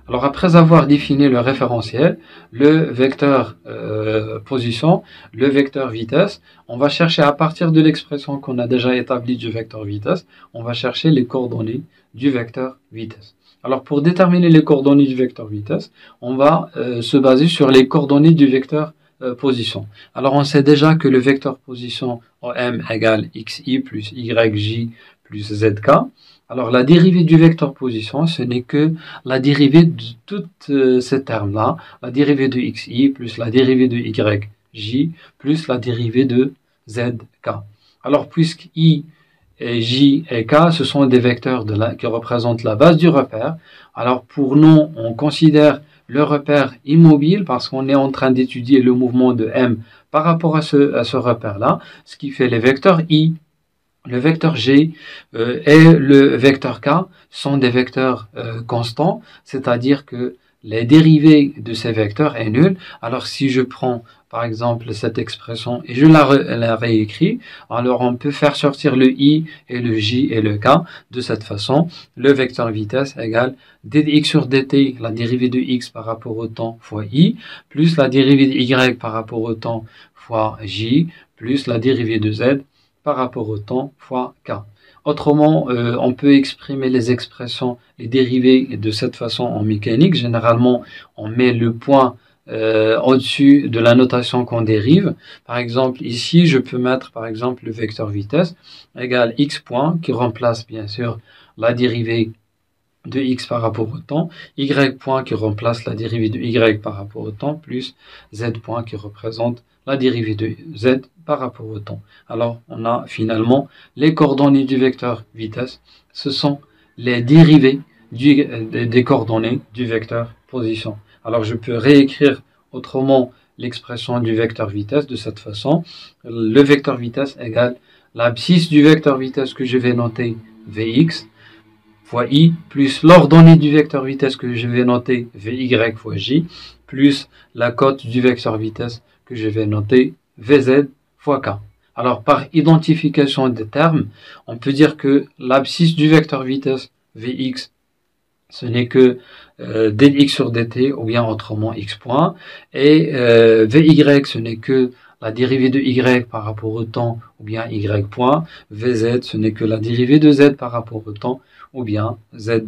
Alors après avoir défini le référentiel, le vecteur position, le vecteur vitesse, on va chercher à partir de l'expression qu'on a déjà établie du vecteur vitesse, on va chercher les coordonnées du vecteur vitesse. Alors pour déterminer les coordonnées du vecteur vitesse, on va se baser sur les coordonnées du vecteur position. Alors on sait déjà que le vecteur position OM égale xi plus yj plus zk. Alors la dérivée du vecteur position, ce n'est que la dérivée de tous ces termes-là, la dérivée de xi plus la dérivée de yj plus la dérivée de zk. Alors puisque i, j et k, ce sont des vecteurs qui représentent la base du repère, alors pour nous, on considère le repère immobile parce qu'on est en train d'étudier le mouvement de m par rapport à ce repère-là, ce qui fait les vecteurs i, le vecteur g et le vecteur k sont des vecteurs constants, c'est-à-dire que les dérivées de ces vecteurs est nulle. Alors si je prends par exemple cette expression et je la réécris, alors on peut faire sortir le i et le j et le k de cette façon. Le vecteur vitesse égale dx sur dt, la dérivée de x par rapport au temps fois i, plus la dérivée de y par rapport au temps fois j, plus la dérivée de z par rapport au temps fois k. Autrement, on peut exprimer les expressions, les dérivées de cette façon en mécanique. Généralement, on met le point au-dessus de la notation qu'on dérive. Par exemple, ici, je peux mettre par exemple le vecteur vitesse égale x point qui remplace bien sûr la dérivée de x par rapport au temps, y point qui remplace la dérivée de y par rapport au temps, plus z point qui représente la dérivée de z par rapport au temps. Alors, on a finalement les coordonnées du vecteur vitesse. Ce sont les dérivées des coordonnées du vecteur position. Alors, je peux réécrire autrement l'expression du vecteur vitesse de cette façon. Le vecteur vitesse égale l'abscisse du vecteur vitesse que je vais noter Vx fois i, plus l'ordonnée du vecteur vitesse que je vais noter Vy fois j, plus la cote du vecteur vitesse que je vais noter Vz fois k. Alors, par identification des termes, on peut dire que l'abscisse du vecteur vitesse Vx, ce n'est que dx sur dt, ou bien autrement x point, et Vy, ce n'est que la dérivée de y par rapport au temps, ou bien y point, Vz, ce n'est que la dérivée de z par rapport au temps, ou bien z